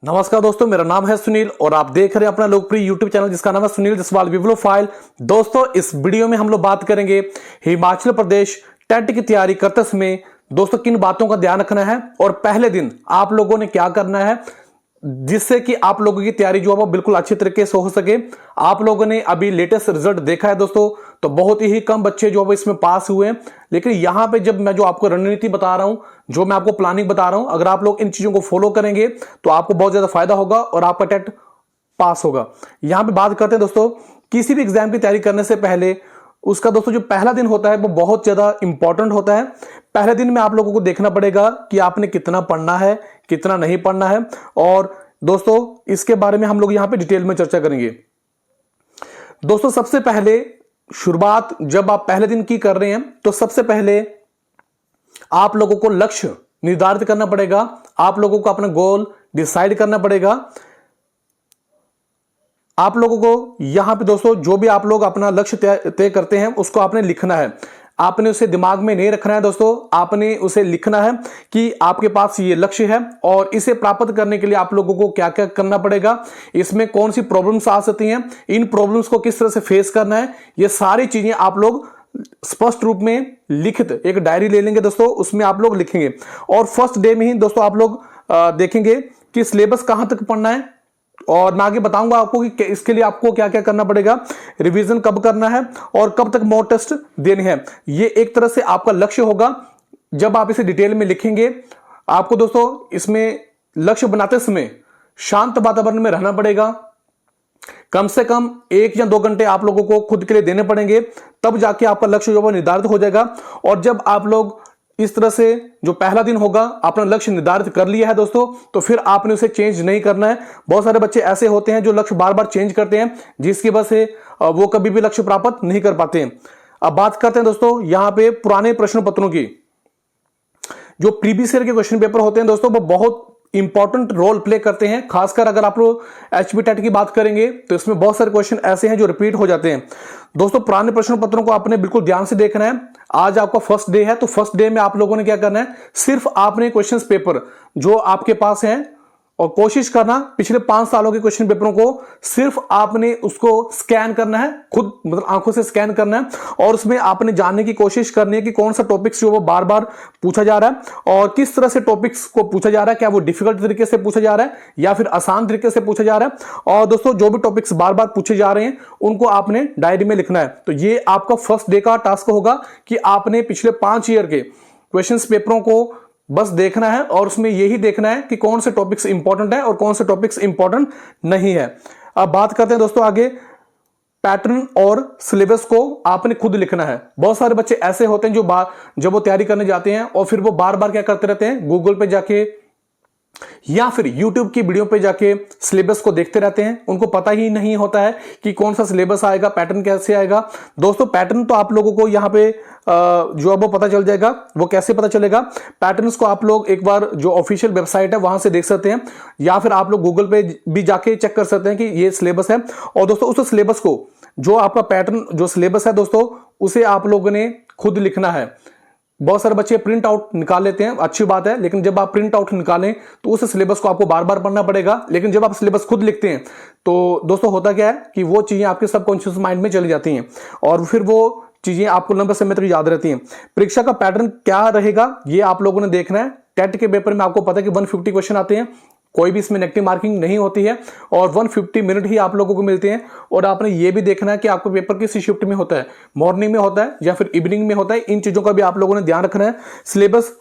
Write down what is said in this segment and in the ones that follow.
नमस्कार दोस्तों, मेरा नाम है सुनील और आप देख रहे हैं अपना लोकप्रिय यूट्यूब चैनल जिसका नाम है सुनील जसवाल बिब्लियोफाइल। दोस्तों, इस वीडियो में हम लोग बात करेंगे हिमाचल प्रदेश टेट की तैयारी करते समय दोस्तों किन बातों का ध्यान रखना है और पहले दिन आप लोगों ने क्या करना है जिससे कि आप लोगों की तैयारी जो है वो बिल्कुल अच्छे तरीके से हो सके। आप लोगों ने अभी लेटेस्ट रिजल्ट देखा है दोस्तों, तो बहुत ही कम बच्चे जो है इसमें पास हुए हैं। लेकिन यहां पे जब मैं जो आपको रणनीति बता रहा हूं, जो मैं आपको प्लानिंग बता रहा हूं, अगर आप लोग इन चीजों को फॉलो करेंगे तो आपको बहुत ज्यादा फायदा होगा और आपका टेट पास होगा। यहां पे बात करते हैं दोस्तों, किसी भी एग्जाम की तैयारी करने से पहले उसका दोस्तों जो पहला दिन होता है वो बहुत ज्यादा इंपॉर्टेंट होता है। पहले दिन में आप लोगों को देखना पड़ेगा कि आपने कितना पढ़ना है, कितना नहीं पढ़ना है, और दोस्तों इसके बारे में हम लोग यहां पे डिटेल में चर्चा करेंगे। दोस्तों सबसे पहले शुरुआत जब आप पहले दिन की कर रहे हैं तो सबसे पहले आप लोगों को लक्ष्य निर्धारित करना पड़ेगा। आप लोगों को अपना गोल डिसाइड करना पड़ेगा। आप लोगों को यहां पे दोस्तों जो भी आप लोग अपना लक्ष्य तय करते हैं उसको आपने लिखना है। आपने उसे दिमाग में नहीं रखना है दोस्तों, आपने उसे लिखना है कि आपके पास ये लक्ष्य है और इसे प्राप्त करने के लिए आप लोगों को क्या क्या करना पड़ेगा, इसमें कौन सी प्रॉब्लम्स आ सकती हैं, इन प्रॉब्लम्स को किस तरह से फेस करना है, ये सारी चीजें आप लोग स्पष्ट रूप में लिखित एक डायरी ले लेंगे दोस्तों, उसमें आप लोग लिखेंगे। और फर्स्ट डे में ही दोस्तों आप लोग देखेंगे कि सिलेबस कहां तक पढ़ना है, और मैं आगे बताऊंगा आपको कि इसके लिए आपको क्या क्या करना पड़ेगा, रिवीजन कब करना है और कब तक मॉक टेस्ट देने हैं। ये एक तरह से आपका लक्ष्य होगा। जब आप इसे डिटेल में लिखेंगे, आपको दोस्तों इसमें लक्ष्य बनाते समय शांत वातावरण में रहना पड़ेगा। कम से कम 1 या 2 घंटे आप लोगों को खुद के लिए देने पड़ेंगे, तब जाके आपका लक्ष्य जो है निर्धारित हो जाएगा। और जब आप लोग इस तरह से जो पहला दिन होगा अपना लक्ष्य निर्धारित कर लिया है दोस्तों, तो फिर आपने उसे चेंज नहीं करना है। बहुत सारे बच्चे ऐसे होते हैं जो लक्ष्य बार बार चेंज करते हैं, जिसकी वजह से वो कभी भी लक्ष्य प्राप्त नहीं कर पाते हैं। अब बात करते हैं दोस्तों यहां पे पुराने प्रश्न पत्रों की। जो प्रीवियस ईयर के क्वेश्चन पेपर होते हैं दोस्तों वो बहुत इंपॉर्टेंट रोल प्ले करते हैं। खासकर अगर आप लोग एचपी टेट की बात करेंगे तो इसमें बहुत सारे क्वेश्चन ऐसे हैं जो रिपीट हो जाते हैं। दोस्तों पुराने प्रश्न पत्रों को आपने बिल्कुल ध्यान से देखना है। आज आपका फर्स्ट डे है, तो फर्स्ट डे में आप लोगों ने क्या करना है, सिर्फ आपने क्वेश्चन पेपर जो आपके पास है, और कोशिश करना पिछले 5 सालों के क्वेश्चन पेपरों को सिर्फ आपने उसको स्कैन करना है, खुद मतलब आंखों से स्कैन करना है, और उसमें आपने जानने की कोशिश करनी है कि कौन सा टॉपिक्स जो वो बार बार पूछा जा रहा है और किस तरह से टॉपिक्स को पूछा जा रहा है। क्या वो डिफिकल्ट तरीके से पूछा जा रहा है या फिर आसान तरीके से पूछा जा रहा है। और दोस्तों जो भी टॉपिक्स बार बार पूछे जा रहे हैं उनको आपने डायरी में लिखना है। तो ये आपका फर्स्ट डे का टास्क होगा कि आपने पिछले 5 ईयर के क्वेश्चन पेपरों को बस देखना है और उसमें यही देखना है कि कौन से टॉपिक्स इंपॉर्टेंट है और कौन से टॉपिक्स इंपॉर्टेंट नहीं है। अब बात करते हैं दोस्तों आगे, पैटर्न और सिलेबस को आपने खुद लिखना है। बहुत सारे बच्चे ऐसे होते हैं जो जब वो तैयारी करने जाते हैं और फिर वो बार बार क्या करते रहते हैं, गूगल पे जाके या फिर YouTube की वीडियो पे जाके सिलेबस को देखते रहते हैं। उनको पता ही नहीं होता है कि कौन सा सिलेबस आएगा, पैटर्न कैसे आएगा। दोस्तों पैटर्न तो आप लोगों को यहाँ पे जो अब वो पता चल जाएगा। वो कैसे पता चलेगा, पैटर्न्स को आप लोग एक बार जो ऑफिशियल वेबसाइट है वहां से देख सकते हैं, या फिर आप लोग गूगल पे भी जाके चेक कर सकते हैं कि ये सिलेबस है। और दोस्तों उस सिलेबस को, जो आपका पैटर्न जो सिलेबस है दोस्तों, उसे आप लोगों ने खुद लिखना है। बहुत सारे बच्चे प्रिंट आउट निकाल लेते हैं, अच्छी बात है, लेकिन जब आप प्रिंट आउट निकालें तो उस सिलेबस को आपको बार बार पढ़ना पड़ेगा। लेकिन जब आप सिलेबस खुद लिखते हैं तो दोस्तों होता क्या है कि वो चीजें आपके सबकॉन्शियस माइंड में चली जाती हैं और फिर वो चीजें आपको लंबे समय तक याद रहती हैं। परीक्षा का पैटर्न क्या रहेगा ये आप लोगों ने देखना है। टेट के पेपर में आपको पता है कि 150 क्वेश्चन आते हैं, कोई भी इसमें नेगेटिव मार्किंग नहीं होती है और 150 मिनट ही आप लोगों को मिलते हैं। और आपने ये भी देखना है कि आपको पेपर किस शिफ्ट में होता है, मॉर्निंग में होता है या फिर इवनिंग में होता है। इन चीजों का भी आप लोगों ने ध्यान रखना है। सिलेबस,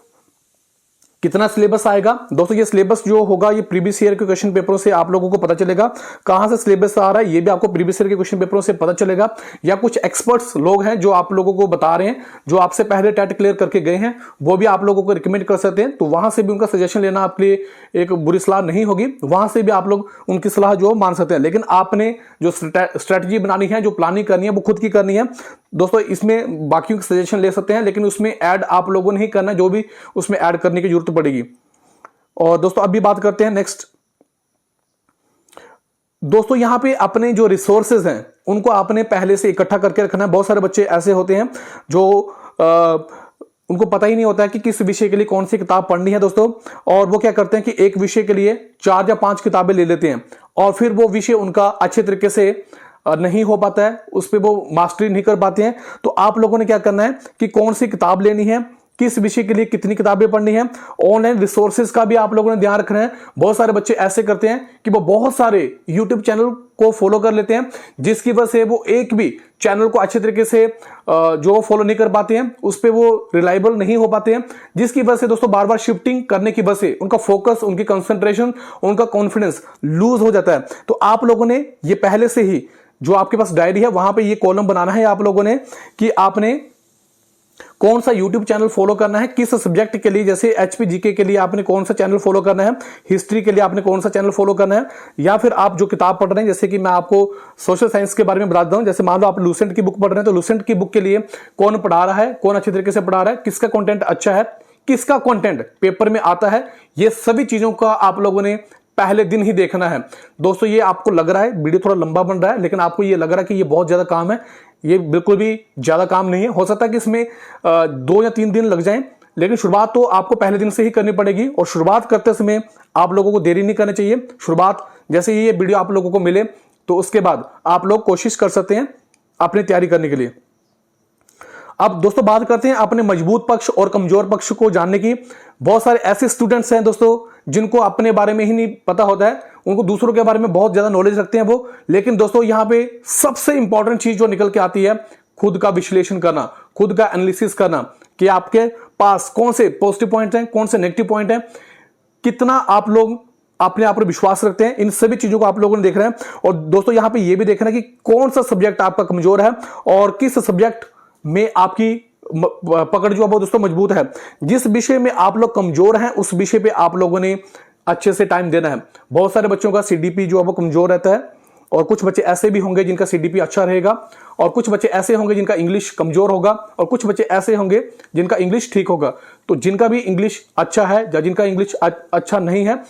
कितना सिलेबस आएगा दोस्तों, ये सिलेबस जो होगा ये प्रीवियस ईयर के क्वेश्चन पेपरों से आप लोगों को पता चलेगा। कहां से सिलेबस आ रहा है ये भी आपको प्रीवियस ईयर के क्वेश्चन पेपरों से पता चलेगा, या कुछ एक्सपर्ट्स लोग हैं जो आप लोगों को बता रहे हैं, जो आपसे पहले टेट क्लियर करके गए हैं, वो भी आप लोगों को रिकमेंड कर सकते हैं। तो वहां से भी उनका सजेशन लेना आपके लिए एक बुरी सलाह नहीं होगी, वहां से भी आप लोग उनकी सलाह जो मान सकते हैं। लेकिन आपने जो स्ट्रेटजी बनानी है, जो प्लानिंग करनी है, वो खुद की करनी है दोस्तों। इसमें बाकियों के सजेशन ले सकते हैं, लेकिन उसमें ऐड आप लोगों ने ही करना है, जो भी उसमें ऐड करने की जरूरत पड़ेगी। और दोस्तों अभी बात करते हैं नेक्स्ट। दोस्तों यहां पे अपने जो रिसोर्सेज हैं उनको आपने पहले से इकट्ठा करके रखना है। बहुत सारे बच्चे ऐसे होते हैं जो उनको पता ही नहीं होता है कि किस विषय के लिए कौन सी किताब पढ़नी है दोस्तों। और वो क्या करते हैं कि एक विषय के लिए 4 या 5 किताबें ले लेते हैं और फिर वो विषय उनका अच्छे तरीके से नहीं हो पाता है, उस पर वो मास्टरी नहीं कर पाते हैं। तो आप लोगों ने क्या करना है कि कौन सी किताब लेनी है, किस विषय के लिए कितनी किताबें पढ़नी है, ऑनलाइन रिसोर्सेज का भी आप लोगों ने ध्यान रखना है। बहुत सारे बच्चे ऐसे करते हैं कि वो बहुत सारे यूट्यूब चैनल को फॉलो कर लेते हैं, जिसकी वजह से वो एक भी चैनल को अच्छे तरीके से जो फॉलो नहीं कर पाते हैं, उस पर वो रिलायबल नहीं हो पाते हैं, जिसकी वजह से दोस्तों बार बार शिफ्टिंग करने की वजह से उनका फोकस, उनकी कंसंट्रेशन, उनका कॉन्फिडेंस लूज हो जाता है। तो आप लोगों ने ये पहले से ही जो आपके पास डायरी है वहां पे ये कॉलम बनाना है आप लोगों ने कि आपने कौन सा YouTube चैनल फॉलो करना है, किस सब्जेक्ट के लिए, जैसे HPGK के लिए आपने कौन सा चैनल फॉलो करना है, हिस्ट्री के लिए आपने कौन सा चैनल फॉलो करना है, या फिर आप जो किताब पढ़ रहे हैं, जैसे कि मैं आपको सोशल साइंस के बारे में बता देता हूं। जैसे मान लो आप लूसेंट की बुक पढ़ रहे हैं, तो लूसेंट की बुक के लिए कौन पढ़ा रहा है, कौन अच्छी तरीके से पढ़ा रहा है, किसका कंटेंट अच्छा है, किसका कंटेंट पेपर में आता है, ये सभी चीजों का आप लोगों ने पहले दिन ही देखना है दोस्तों। ये आपको लग रहा है वीडियो थोड़ा लंबा बन रहा है, लेकिन आपको ये लग रहा है कि ये बहुत ज्यादा काम है, ये बिल्कुल भी ज्यादा काम नहीं है। हो सकता है कि इसमें 2 या 3 दिन लग जाएं, लेकिन शुरुआत तो आपको पहले दिन से ही करनी पड़ेगी। और शुरुआत करते समय आप लोगों को देरी नहीं करनी चाहिए। शुरुआत जैसे ही ये वीडियो आप लोगों को मिले तो उसके बाद आप लोग कोशिश कर सकते हैं अपनी तैयारी करने के लिए। अब दोस्तों बात करते हैं अपने मजबूत पक्ष और कमजोर पक्ष को जानने की। बहुत सारे ऐसे स्टूडेंट्स हैं दोस्तों जिनको अपने बारे में ही नहीं पता होता है, उनको दूसरों के बारे में बहुत ज्यादा नॉलेज रखते हैं वो। लेकिन दोस्तों यहां पे सबसे इंपॉर्टेंट चीज जो निकल के आती है, खुद का विश्लेषण करना, खुद का एनालिसिस करना कि आपके पास कौन से पॉजिटिव पॉइंट हैं, कौन से नेगेटिव पॉइंट हैं, कितना आप लोग अपने आप पर विश्वास रखते हैं। इन सभी चीजों को आप लोगों ने देखना है। और दोस्तों यहां पे ये भी देखना है कि कौन सा सब्जेक्ट आपका कमजोर है और किस सब्जेक्ट में आपकी पकड़ जो है वो दोस्तों मजबूत है। जिस विषय में आप लोग कमजोर हैं उस विषय पे आप लोगों ने अच्छे से टाइम देना है। बहुत सारे बच्चों का CDP जो है वो कमजोर रहता है, और कुछ बच्चे ऐसे भी होंगे जिनका CDP अच्छा रहेगा, और कुछ बच्चे ऐसे होंगे जिनका इंग्लिश कमजोर होगा, और कुछ बच्चे ऐसे होंगे जिनका इंग्लिश ठीक होगा। तो जिनका भी इंग्लिश अच्छा है या जिनका इंग्लिश अच्छा नहीं है,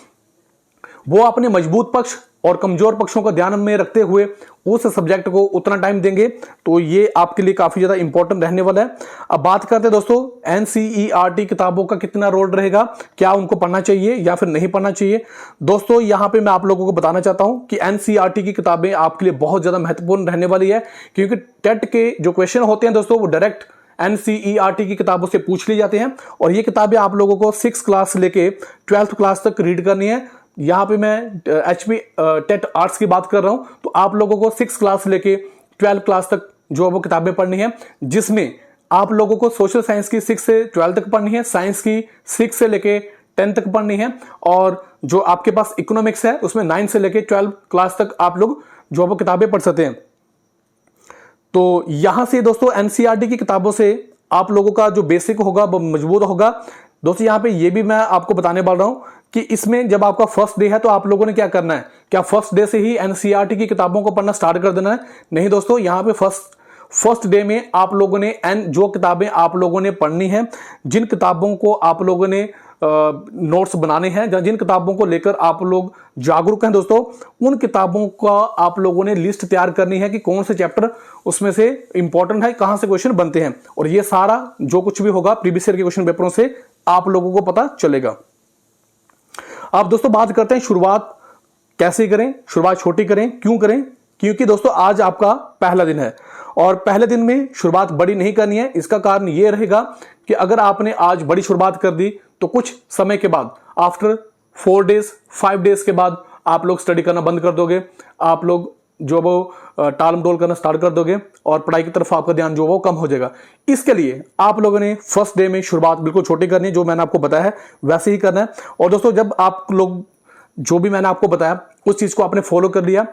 वो अपने मजबूत पक्ष और कमजोर पक्षों को ध्यान में रखते हुए उस सब्जेक्ट को उतना टाइम देंगे तो ये आपके लिए काफी ज्यादा इंपॉर्टेंट रहने वाला है। अब बात करते हैं दोस्तों NCERT किताबों का कितना रोल रहेगा, क्या उनको पढ़ना चाहिए या फिर नहीं पढ़ना चाहिए। दोस्तों यहां पे मैं आप लोगों को बताना चाहता हूं कि NCERT की किताबें आपके लिए बहुत ज्यादा महत्वपूर्ण रहने वाली है, क्योंकि टेट के जो क्वेश्चन होते हैं दोस्तों वो डायरेक्ट NCERT की किताबों से पूछ लिए जाते हैं। और ये किताबें आप लोगों को 6th क्लास से लेके 12th क्लास तक रीड करनी है। यहां पे मैं HP टेट आर्ट्स की बात कर रहा हूं, तो आप लोगों को 6th क्लास से लेके 12th क्लास तक जो वो किताबें पढ़नी है, जिसमें आप लोगों को सोशल साइंस की 6 से 12 तक पढ़नी है, साइंस की 6 से लेके 10 तक पढ़नी है, और जो आपके पास इकोनॉमिक्स है उसमें 9 से लेके 12 क्लास तक आप लोग जो वो किताबें पढ़ सकते हैं। तो यहां से दोस्तों NCERT की किताबों से आप लोगों का जो बेसिक होगा वो मजबूत होगा। दोस्तों यहां पे ये भी मैं आपको बताने वाला हूं कि इसमें जब आपका फर्स्ट डे है तो आप लोगों ने क्या करना है, क्या फर्स्ट डे से ही NCERT की किताबों को पढ़ना स्टार्ट कर देना है? नहीं दोस्तों, यहां पे फर्स्ट डे में आप लोगों ने जो किताबें आप लोगों ने पढ़नी है, जिन किताबों को आप लोगों ने नोट्स बनाने हैं, जिन किताबों को लेकर आप लोग जागरूक हैं दोस्तों, उन किताबों का आप लोगों ने लिस्ट तैयार करनी है कि कौन से चैप्टर उसमें से इंपॉर्टेंट है, कहां से क्वेश्चन बनते हैं। और ये सारा जो कुछ भी होगा प्रीवियस ईयर के क्वेश्चन पेपरों से आप लोगों को पता चलेगा। अब दोस्तों बात करते हैं शुरुआत कैसे करें। शुरुआत छोटी करें, क्यों करें? क्योंकि दोस्तों आज आपका पहला दिन है और पहले दिन में शुरुआत बड़ी नहीं करनी है। इसका कारण यह रहेगा कि अगर आपने आज बड़ी शुरुआत कर दी तो कुछ समय के बाद, आफ्टर 4 डेज 5 डेज के बाद आप लोग स्टडी करना बंद कर दोगे, आप लोग जो वो टाल मटोल करना स्टार्ट कर दोगे और पढ़ाई की तरफ आपका ध्यान जो वो कम हो जाएगा। इसके लिए आप लोगों ने फर्स्ट डे में शुरुआत बिल्कुल छोटी करनी है, जो मैंने आपको बताया है वैसे ही करना है। और दोस्तों जब आप लोग जो भी मैंने आपको बताया उस चीज को आपने फॉलो कर लिया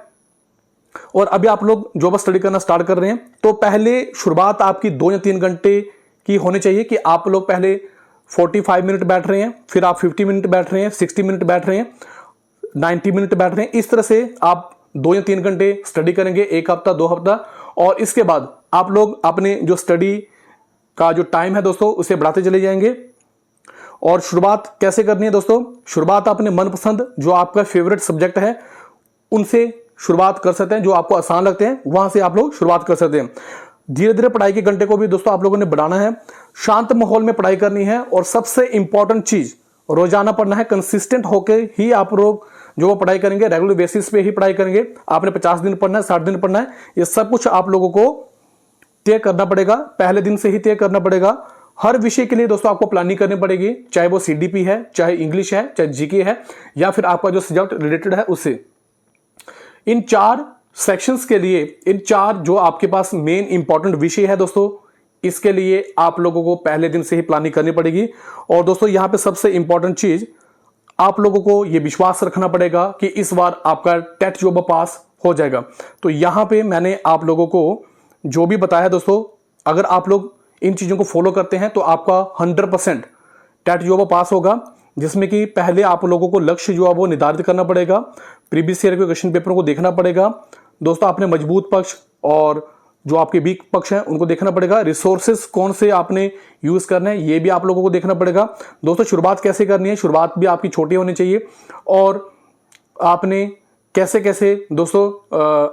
और अभी आप लोग जो बस स्टडी करना स्टार्ट कर रहे हैं, तो पहले शुरुआत आपकी 2 या 3 घंटे की होनी चाहिए कि आप लोग पहले 45 मिनट बैठ रहे हैं, फिर आप 50 मिनट बैठ रहे हैं, 60 मिनट बैठ रहे हैं, 90 मिनट बैठ रहे हैं। इस तरह से आप 2 या 3 घंटे स्टडी करेंगे, 1 हफ्ता 2 हफ्ता, और इसके बाद आप लोग अपने जो स्टडी का जो टाइम है दोस्तों उसे बढ़ाते चले जाएंगे। और शुरुआत कैसे करनी है दोस्तों? शुरुआत अपने मनपसंद जो आपका फेवरेट सब्जेक्ट है उनसे शुरुआत कर सकते हैं, जो आपको आसान लगते हैं वहां से आप लोग शुरुआत कर सकते हैं। धीरे धीरे पढ़ाई के घंटे को भी दोस्तों आप लोगों ने बढ़ाना है, शांत माहौल में पढ़ाई करनी है, और सबसे इंपॉर्टेंट चीज रोजाना पढ़ना है। कंसिस्टेंट होकर ही आप लोग जो वो पढ़ाई करेंगे, रेगुलर बेसिस पे ही पढ़ाई करेंगे। आपने 50 दिन पढ़ना है, 60 दिन पढ़ना है, ये सब कुछ आप लोगों को तय करना पड़ेगा, पहले दिन से ही तय करना पड़ेगा। हर विषय के लिए दोस्तों आपको प्लानिंग करनी पड़ेगी, चाहे वो सीडीपी है, चाहे इंग्लिश है, चाहे जीके है, या फिर आपका जो सब्जेक्ट रिलेटेड है उससे। इन 4 सेक्शंस के लिए, इन 4 जो आपके पास मेन इंपॉर्टेंट विषय है दोस्तों, इसके लिए आप लोगों को पहले दिन से ही प्लानिंग करनी पड़ेगी। और दोस्तों यहां पे सबसे इंपॉर्टेंट चीज, आप लोगों को यह विश्वास रखना पड़ेगा कि इस बार आपका टेट जो पास हो जाएगा। तो यहां पे मैंने आप लोगों को जो भी बताया दोस्तों, अगर आप लोग इन चीजों को फॉलो करते हैं तो आपका 100% टेट जो पास होगा। जिसमें कि पहले आप लोगों को लक्ष्य जो है वो निर्धारित करना पड़ेगा, प्रीवियस ईयर के क्वेश्चन पेपरों को देखना पड़ेगा दोस्तों, आपने मजबूत पक्ष और जो आपके वीक पक्ष हैं उनको देखना पड़ेगा, रिसोर्सेस कौन से आपने यूज करने हैं ये भी आप लोगों को देखना पड़ेगा। दोस्तों शुरुआत कैसे करनी है, शुरुआत भी आपकी छोटी होनी चाहिए, और आपने कैसे कैसे दोस्तों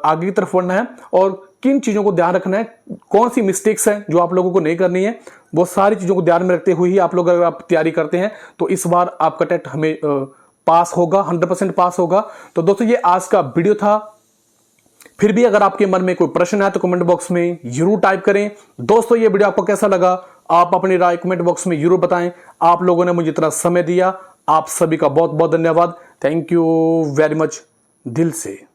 आगे की तरफ बढ़ना है, और किन चीजों को ध्यान रखना है, कौन सी मिस्टेक्स हैं जो आप लोगों को नहीं करनी है, वो सारी चीजों को ध्यान में रखते हुए ही आप लोग अगर आप तैयारी करते हैं तो इस बार आपका टेट हमें पास होगा, 100% पास होगा। तो दोस्तों ये आज का वीडियो था। फिर भी अगर आपके मन में कोई प्रश्न है तो कमेंट बॉक्स में जरूर टाइप करें। दोस्तों ये वीडियो आपको कैसा लगा, आप अपनी राय कमेंट बॉक्स में जरूर बताएं। आप लोगों ने मुझे इतना समय दिया, आप सभी का बहुत बहुत धन्यवाद। थैंक यू वेरी मच दिल से।